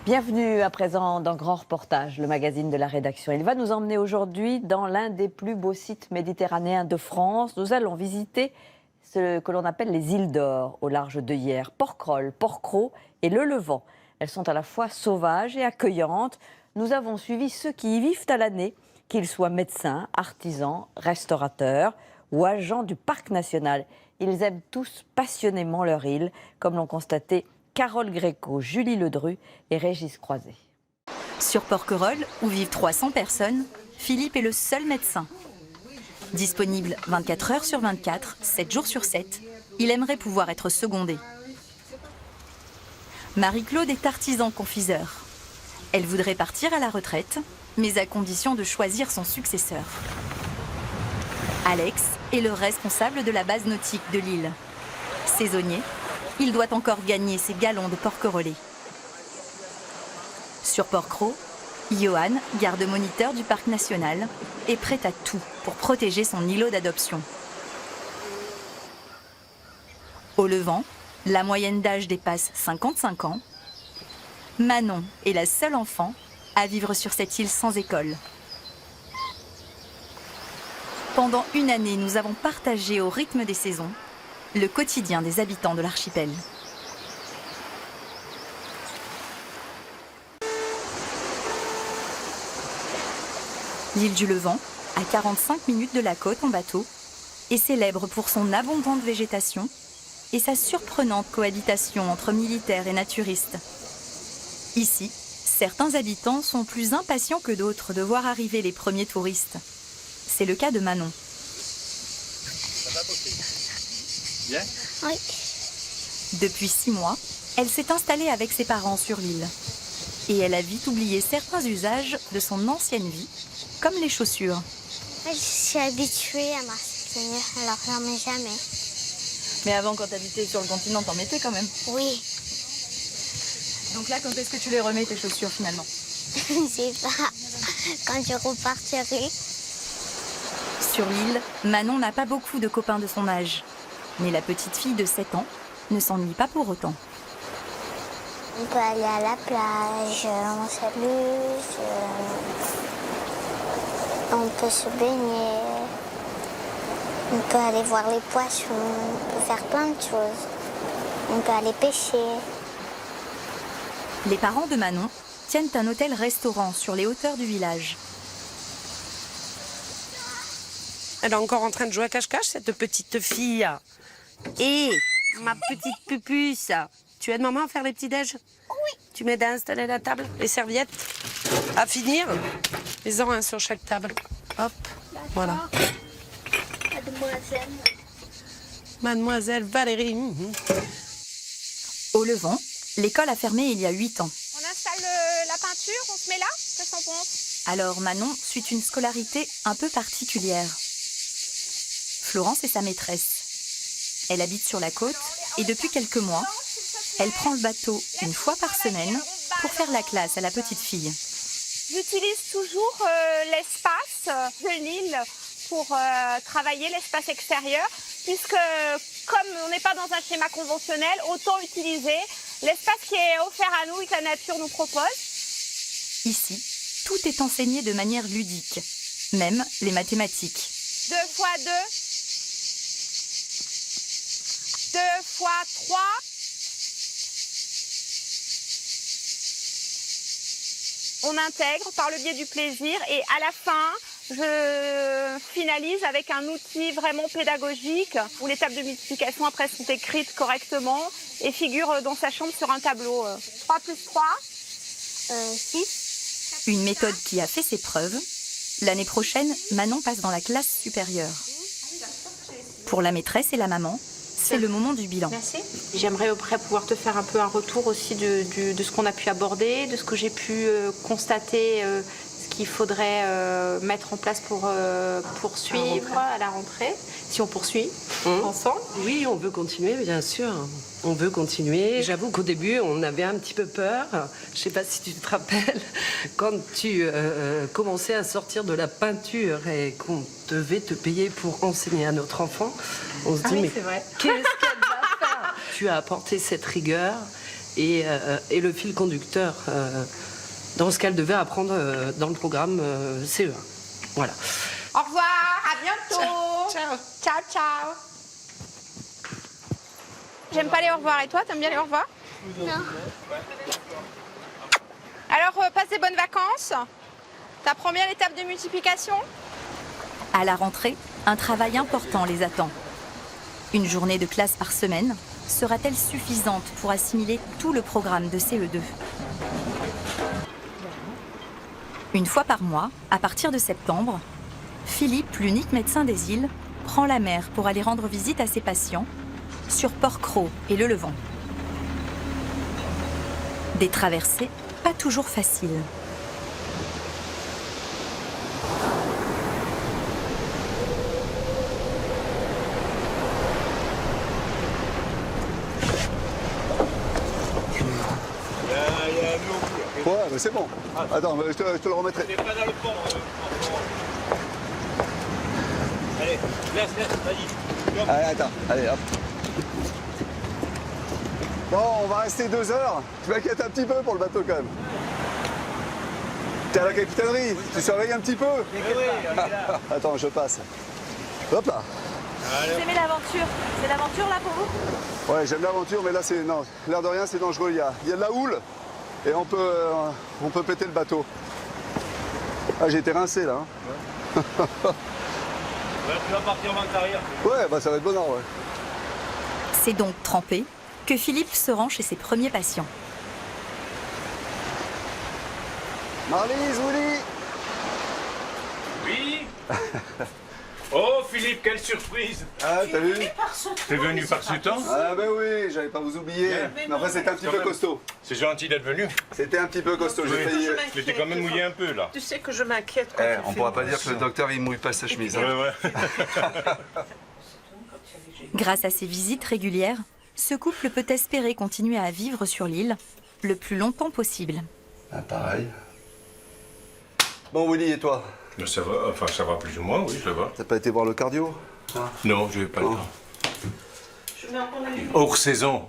Bienvenue à présent dans Grand Reportage, le magazine de la rédaction. Il va nous emmener aujourd'hui dans l'un des plus beaux sites méditerranéens de France. Nous allons visiter ce que l'on appelle les îles d'Or, au large de Hyères, Porquerolles, Porquerolles et Le Levant. Elles sont à la fois sauvages et accueillantes. Nous avons suivi ceux qui y vivent à l'année, qu'ils soient médecins, artisans, restaurateurs ou agents du parc national. Ils aiment tous passionnément leur île, comme l'ont constaté Carole Gréco, Julie Ledru et Régis Croiset. Sur Porquerolles, où vivent 300 personnes, Philippe est le seul médecin. Disponible 24 heures sur 24, 7 jours sur 7, il aimerait pouvoir être secondé. Marie-Claude est artisan confiseur. Elle voudrait partir à la retraite, mais à condition de choisir son successeur. Alex est le responsable de la base nautique de l'île. Saisonnier, il doit encore gagner ses galons de porquerolles. Sur Porquerolles, Johan, garde-moniteur du parc national, est prêt à tout pour protéger son îlot d'adoption. Au Levant, la moyenne d'âge dépasse 55 ans. Manon est la seule enfant à vivre sur cette île sans école. Pendant une année, nous avons partagé au rythme des saisons le quotidien des habitants de l'archipel. L'île du Levant, à 45 minutes de la côte en bateau, est célèbre pour son abondante végétation et sa surprenante cohabitation entre militaires et naturistes. Ici, certains habitants sont plus impatients que d'autres de voir arriver les premiers touristes. C'est le cas de Manon. Bien ? Oui. Depuis 6 mois, elle s'est installée avec ses parents sur l'île. Et elle a vite oublié certains usages de son ancienne vie, comme les chaussures. Je suis habituée à marcher pieds nus, alors j'en mets jamais. Mais avant, quand t'habitais sur le continent, t'en mettais quand même. Oui, Donc là, quand est-ce que tu les remets, tes chaussures, finalement? je sais pas. Quand je repartirai, Sur l'île, Manon n'a pas beaucoup de copains de son âge. Mais la petite fille de 7 ans ne s'ennuie pas pour autant. on peut aller à la plage, on s'amuse, on peut se baigner, on peut aller voir les poissons, on peut faire plein de choses. On peut aller pêcher. Les parents de Manon tiennent un hôtel-restaurant sur les hauteurs du village. Elle est encore en train de jouer à cache-cache, cette petite fille. Et ma petite pupuce, tu aides maman à faire les petits déj? Oui. Tu m'aides à installer la table, les serviettes, à finir? Mets-en un sur chaque table. Hop, voilà. Mademoiselle. Mademoiselle Valérie. Au Levant, l'école a fermé il y a 8 ans. On installe la peinture, on se met là, qu'est-ce qu'on pense? Alors Manon suit une scolarité un peu particulière. Florence est sa maîtresse. Elle habite sur la côte et depuis quelques mois, elle prend le bateau une fois par semaine pour faire la classe à la petite fille. J'utilise toujours l'espace de l'île pour travailler l'espace extérieur, puisque comme on n'est pas dans un schéma conventionnel, autant utiliser l'espace qui est offert à nous et que la nature nous propose. Ici, tout est enseigné de manière ludique, même les mathématiques. 2 fois 2, 2 fois 3. On intègre par le biais du plaisir et à la fin, je finalise avec un outil vraiment pédagogique où les tables de multiplication après sont écrites correctement et figurent dans sa chambre sur un tableau. 3 plus 3. 6. Une méthode qui a fait ses preuves. L'année prochaine, Manon passe dans la classe supérieure. Pour la maîtresse et la maman, c'est le moment du bilan. Merci. J'aimerais après pouvoir te faire un peu un retour aussi de ce qu'on a pu aborder, de ce que j'ai pu constater, ce qu'il faudrait mettre en place pour poursuivre à la rentrée, si on poursuit ensemble. Oui, on veut continuer, bien sûr. On veut continuer. J'avoue qu'au début, on avait un petit peu peur. Je ne sais pas si tu te rappelles, quand tu commençais à sortir de la peinture et qu'on devait te payer pour enseigner à notre enfant, on se dit, oui, mais c'est vrai. qu'est-ce qu'elle va faire? Tu as apporté cette rigueur et le fil conducteur dans ce qu'elle devait apprendre dans le programme CE1. Voilà. Au revoir, à bientôt. Ciao. Ciao, ciao. J'aime pas les au revoir. Et toi, t'aimes bien les au revoir? Non. Alors, passe des bonnes vacances. T'apprends bien l'étape de multiplication? À la rentrée, un travail important les attend. Une journée de classe par semaine sera-t-elle suffisante pour assimiler tout le programme de CE2? Une fois par mois, à partir de septembre, Philippe, l'unique médecin des îles, prend la mer pour aller rendre visite à ses patients sur Port-Cros et le Levant. Des traversées pas toujours faciles. Ouais, mais c'est bon. Attends, je te le remettrai. T'es pas dans le pont. Allez, laisse, vas-y. Allez, attends, allez, hop. Bon, on va rester 2 heures. Tu m'inquiètes un petit peu pour le bateau quand même. T'es à la capitainerie, tu surveilles un petit peu. Attends, je passe. Hop là. Vous aimez l'aventure? C'est l'aventure là pour vous? Ouais, j'aime l'aventure, mais là, c'est non, l'air de rien, c'est dangereux. Il y a de la houle et on peut péter le bateau. Ah, j'ai été rincé là. Hein. Tu vas partir en carrière. Ouais, bah ça va être bonheur, ouais. C'est donc trempé que Philippe se rend chez ses premiers patients. Marlise, Willy. Oui. Oh Philippe, quelle surprise. Ah, t'as vu? T'es venu par ce temps? Ah ben oui, j'allais pas vous oublier. Mais après, c'était un petit peu costaud. C'est gentil d'être venu. C'était un petit peu costaud, j'ai failli... Mais t'es quand même mouillé un peu là. Tu sais que je m'inquiète quand Eh, tu on fais pourra pas une dire que le docteur, il mouille pas sa chemise. Hein. Ouais. Grâce à ces visites régulières, ce couple peut espérer continuer à vivre sur l'île le plus longtemps possible. Ah, pareil. Bon, Willy, et toi? Ça va, enfin ça va plus ou moins, oui, ça va. T'as pas été voir le cardio? Non, je vais pas le Oh. temps. Hors saison.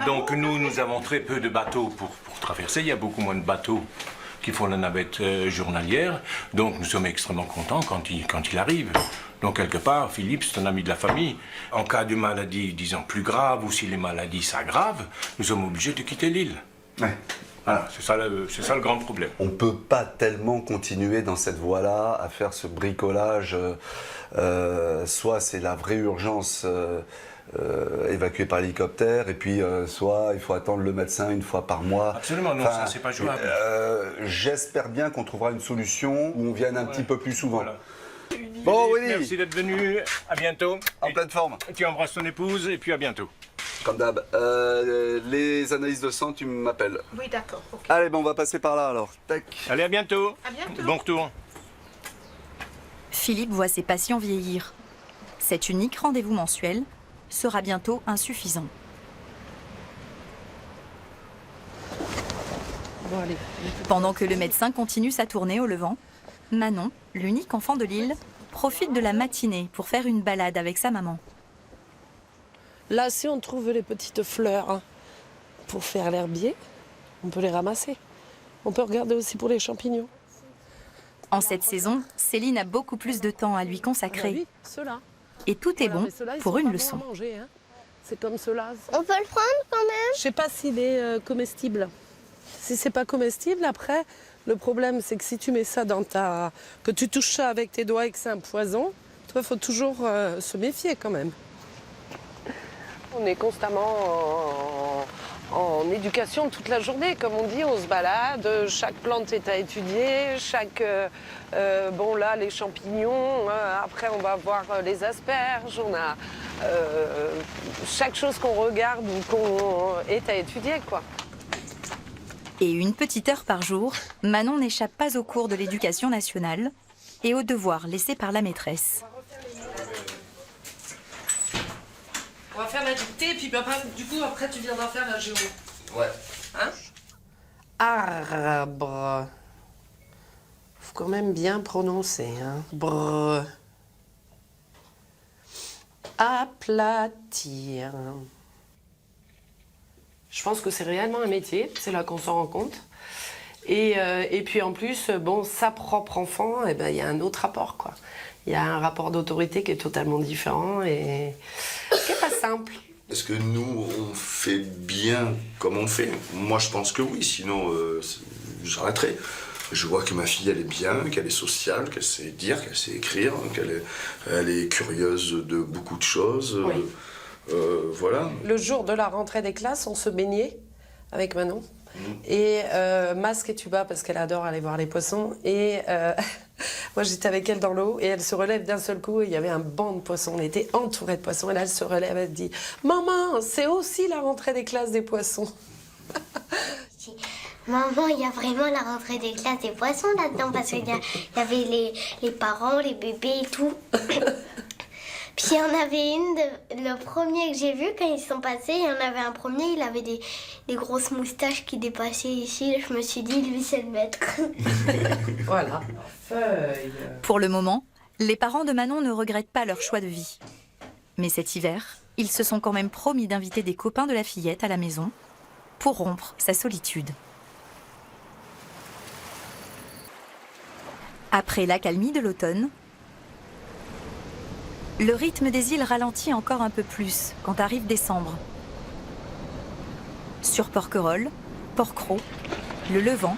Donc nous avons très peu de bateaux pour traverser. Il y a beaucoup moins de bateaux qui font la navette journalière. Donc nous sommes extrêmement contents quand il arrive. Donc quelque part, Philippe, c'est un ami de la famille. En cas de maladie, disons, plus grave, ou si les maladies s'aggravent, nous sommes obligés de quitter l'île. Ouais. Voilà, c'est ça le grand problème. On peut pas tellement continuer dans cette voie-là, à faire ce bricolage. Soit c'est la vraie urgence évacuée par hélicoptère, et puis soit il faut attendre le médecin une fois par mois. Absolument, non, ça c'est pas jouable. J'espère bien qu'on trouvera une solution où on vienne un petit peu plus souvent. Voilà. Bon, Willy, Merci d'être venu, à bientôt. en pleine forme. Tu embrasses ton épouse et puis à bientôt. Comme d'hab. Les analyses de sang, tu m'appelles. Oui, d'accord. ok. Allez, bon, on va passer par là alors. Tac. Allez, à bientôt. À bientôt. Bon retour. Philippe voit ses patients vieillir. Cet unique rendez-vous mensuel sera bientôt insuffisant. Bon, allez. Pendant que le médecin continue sa tournée au Levant, Manon, l'unique enfant de l'île, profite de la matinée pour faire une balade avec sa maman. Là, si on trouve les petites fleurs hein, pour faire l'herbier, on peut les ramasser. On peut regarder aussi pour les champignons. En cette saison, Céline a beaucoup plus de temps à lui Ah consacrer. oui, ceux-là. Et tout est Voilà, bon mais ceux-là, ils pour sont une pas leçon. bons à manger, hein. C'est comme ceux-là. On peut le prendre quand même? Je sais pas s'il est comestible. Si c'est pas comestible, après, le problème, c'est que si tu mets ça dans ta... que tu touches ça avec tes doigts et que c'est un poison, toi, il faut toujours se méfier quand même. On est constamment en éducation toute la journée. Comme on dit, on se balade, chaque plante est à étudier, bon là, les champignons, après on va voir les asperges, on a chaque chose qu'on regarde ou qu'on est à étudier, quoi. Et une petite heure par jour, Manon n'échappe pas aux cours de l'éducation nationale et aux devoirs laissés par la maîtresse. On va faire la dictée et puis du coup après tu viendras faire la géo. Ouais. Hein? Arbre. Faut quand même bien prononcer, hein. Brr. Aplatir. Je pense que c'est réellement un métier, c'est là qu'on s'en rend compte. Et puis en plus, bon, sa propre enfant, eh ben, il y a un autre rapport, quoi. Il y a un rapport d'autorité qui est totalement différent et qui n'est pas simple. Est-ce que nous, on fait bien comme on fait? Moi, je pense que oui, sinon j'arrêterai. Je vois que ma fille, elle est bien, qu'elle est sociale, qu'elle sait dire, qu'elle sait écrire, qu'elle est curieuse de beaucoup de choses. Oui. Voilà. Le jour de la rentrée des classes, on se baignait avec Manon. Et masque et tuba parce qu'elle adore aller voir les poissons. Et moi j'étais avec elle dans l'eau et elle se relève d'un seul coup et il y avait un banc de poissons. On était entourés de poissons et là elle se relève, elle dit « Maman, c'est aussi la rentrée des classes des poissons ». Maman, il y a vraiment la rentrée des classes des poissons là-dedans parce qu'il y avait les parents, les bébés et tout. Puis il y en avait le premier que j'ai vu quand ils sont passés, il y en avait un premier, il avait des grosses moustaches qui dépassaient ici. Je me suis dit, lui c'est le maître. Voilà. Pour le moment, les parents de Manon ne regrettent pas leur choix de vie. Mais cet hiver, ils se sont quand même promis d'inviter des copains de la fillette à la maison pour rompre sa solitude. Après l'accalmie de l'automne, le rythme des îles ralentit encore un peu plus quand arrive décembre. Sur Porquerolles, Porquerolles, le Levant,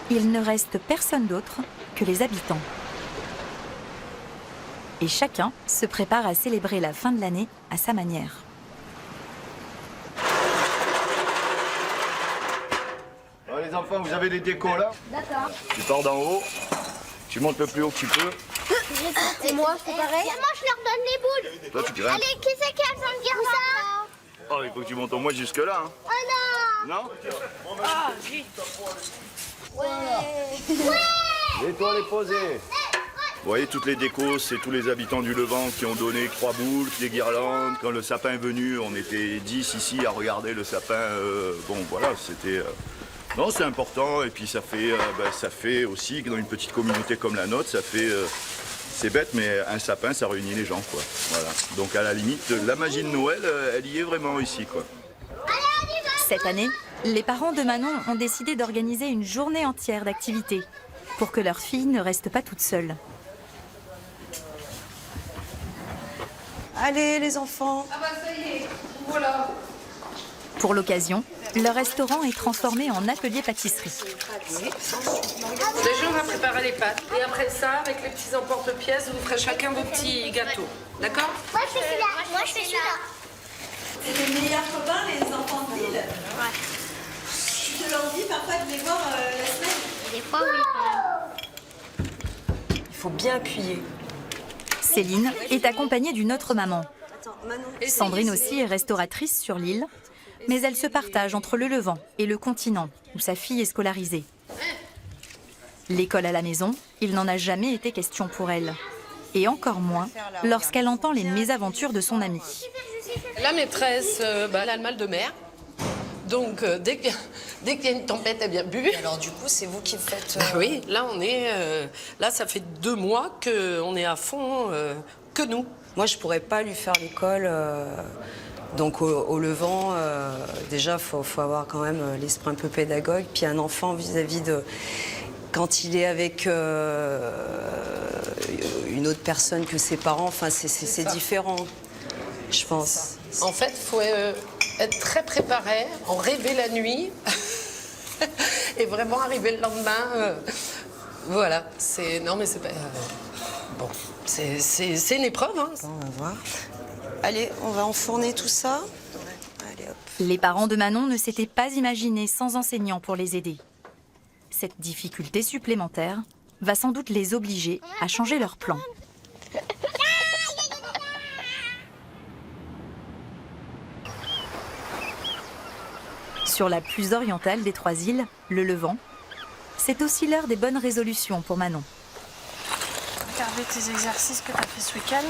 il ne reste personne d'autre que les habitants. Et chacun se prépare à célébrer la fin de l'année à sa manière. Alors, les enfants, vous avez des décos là? D'accord. Tu pars d'en haut, tu montes le plus haut que tu peux. Et moi, c'est pareil. Moi, je leur donne les boules. Toi, tu grimpes. Allez, qui c'est qui a besoin de dire ça? Oh, il faut que tu montes au moins jusque là. Hein. Oh non. Non? Ah, oui. Ouais. L'étoile est posée. Vous voyez, toutes les décos, c'est tous les habitants du Levant qui ont donné 3 boules, des guirlandes. Quand le sapin est venu, on était 10 ici à regarder le sapin. Bon, voilà, c'était... Non, c'est important. Et puis ça fait aussi que dans une petite communauté comme la nôtre, ça fait... c'est bête, mais un sapin, ça réunit les gens, quoi. Voilà. Donc à la limite, la magie de Noël, elle y est vraiment ici, quoi. Cette année, les parents de Manon ont décidé d'organiser une journée entière d'activités pour que leur fille ne reste pas toute seule. Allez, les enfants. Ah bah ça y est, voilà. Pour l'occasion, le restaurant est transformé en atelier pâtisserie. Déjà, on va préparer les pâtes. Et après ça, avec les petits emporte-pièces, vous ferez chacun vos petits gâteaux. D'accord? Moi, je fais celui-là. Moi, je fais celui-là. C'est les meilleurs copains, les enfants de ville. Ouais. Tu te l'envies parfois de les voir la semaine? Des fois, oui. Il faut bien appuyer. Céline est accompagnée d'une autre maman. Sandrine aussi est restauratrice sur l'île, mais elle se partage entre le Levant et le continent, où sa fille est scolarisée. L'école à la maison, il n'en a jamais été question pour elle. Et encore moins lorsqu'elle entend les mésaventures de son amie. La maîtresse, elle a le mal de mer. Donc, dès qu'il y a une tempête, elle vient bu. Alors, du coup, c'est vous qui le faites Oui, là, là, ça fait 2 mois qu'on est à fond, que nous. Moi, je pourrais pas lui faire l'école. Donc, au Levant, déjà, faut avoir quand même l'esprit un peu pédagogue. Puis, un enfant vis-à-vis de... Quand il est avec une autre personne que ses parents, enfin, c'est différent, je pense. En fait, il faut être très préparé, en rêver la nuit et vraiment arriver le lendemain. Voilà, non mais c'est pas... bon, c'est une épreuve. Hein. Bon, on va voir. Allez, on va enfourner tout ça. Allez, hop. Les parents de Manon ne s'étaient pas imaginés sans enseignants pour les aider. Cette difficulté supplémentaire va sans doute les obliger à changer leur plan. Sur la plus orientale des 3 îles, le Levant, c'est aussi l'heure des bonnes résolutions pour Manon. Regardez tes exercices que tu as fait ce week-end.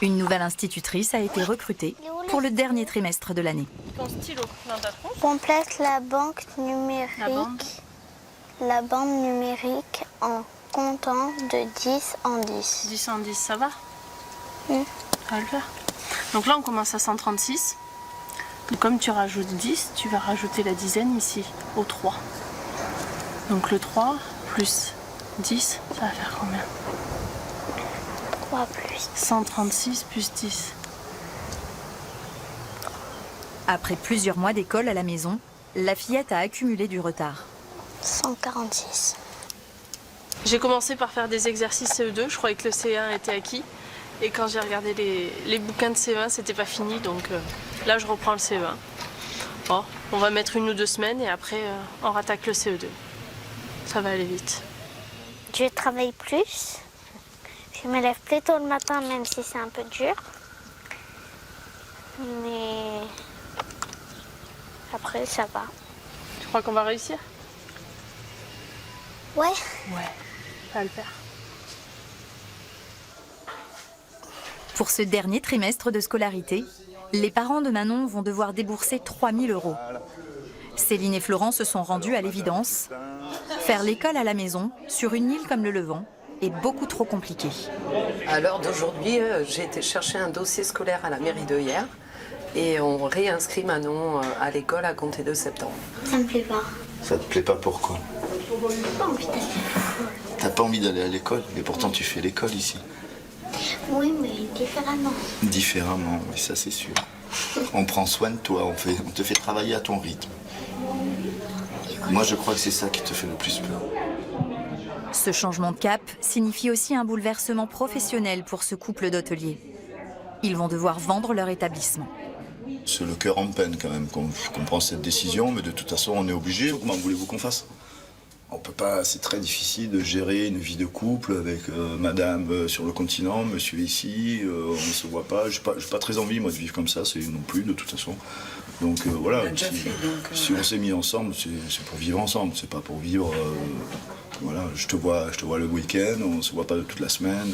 Une nouvelle institutrice a été recrutée pour le dernier trimestre de l'année. Ton stylo dans ta tronche. Complète la banque numérique. La bande numérique en comptant de 10 en 10. 10 en 10, ça va? Oui. Ça va le faire. Donc là, on commence à 136. Comme tu rajoutes 10, tu vas rajouter la dizaine ici, au 3. Donc le 3 plus 10, ça va faire combien? 3 plus 136 plus 10. Après plusieurs mois d'école à la maison, la fillette a accumulé du retard. 146. J'ai commencé par faire des exercices CE2, je croyais que le CE1 était acquis. Et quand j'ai regardé les bouquins de CE1, c'était pas fini, donc là je reprends le CE1. Bon, on va mettre 1 ou 2 semaines et après on rattaque le CE2. Ça va aller vite. Je travaille plus. Je me lève plus tôt le matin, même si c'est un peu dur. Mais après, ça va. Tu crois qu'on va réussir? Ouais. Ouais, ça va le faire. Pour ce dernier trimestre de scolarité, les parents de Manon vont devoir débourser 3 000 €. Céline et Florent se sont rendus à l'évidence. Faire l'école à la maison, sur une île comme le Levant, est beaucoup trop compliqué. À l'heure d'aujourd'hui, j'ai été chercher un dossier scolaire à la mairie de hier et on réinscrit Manon à l'école à compter de septembre. Ça me plaît pas. Ça te plaît pas pourquoi? J'ai pas envie d'aller. T'as pas envie d'aller à l'école, mais pourtant tu fais l'école ici. Oui, mais différemment. Différemment, oui, ça c'est sûr. On prend soin de toi, on te fait travailler à ton rythme. Moi je crois que c'est ça qui te fait le plus peur. Ce changement de cap signifie aussi un bouleversement professionnel pour ce couple d'hôteliers. Ils vont devoir vendre leur établissement. C'est le cœur en peine quand même qu'on prend cette décision, mais de toute façon on est obligé. Comment voulez-vous qu'on fasse? On peut pas, c'est très difficile de gérer une vie de couple avec madame sur le continent, monsieur ici, on ne se voit pas. J'ai pas très envie moi de vivre comme ça, c'est non plus de toute façon. Donc voilà, si on s'est mis ensemble, c'est pour vivre ensemble, c'est pas pour vivre. Voilà, je te vois le week-end, on se voit pas toute la semaine.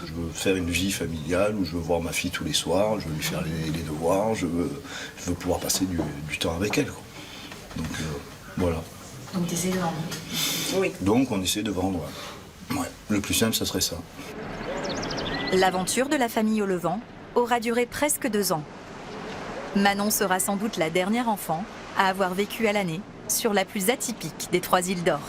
Je veux faire une vie familiale où je veux voir ma fille tous les soirs, je veux lui faire les devoirs, je veux pouvoir passer du temps avec elle, quoi. Donc voilà. Donc tu essaies de vendre? Oui. Donc on essaie de vendre. Ouais. Le plus simple, ça serait ça. L'aventure de la famille au Levant aura duré presque 2 ans. Manon sera sans doute la dernière enfant à avoir vécu à l'année sur la plus atypique des 3 îles d'Or.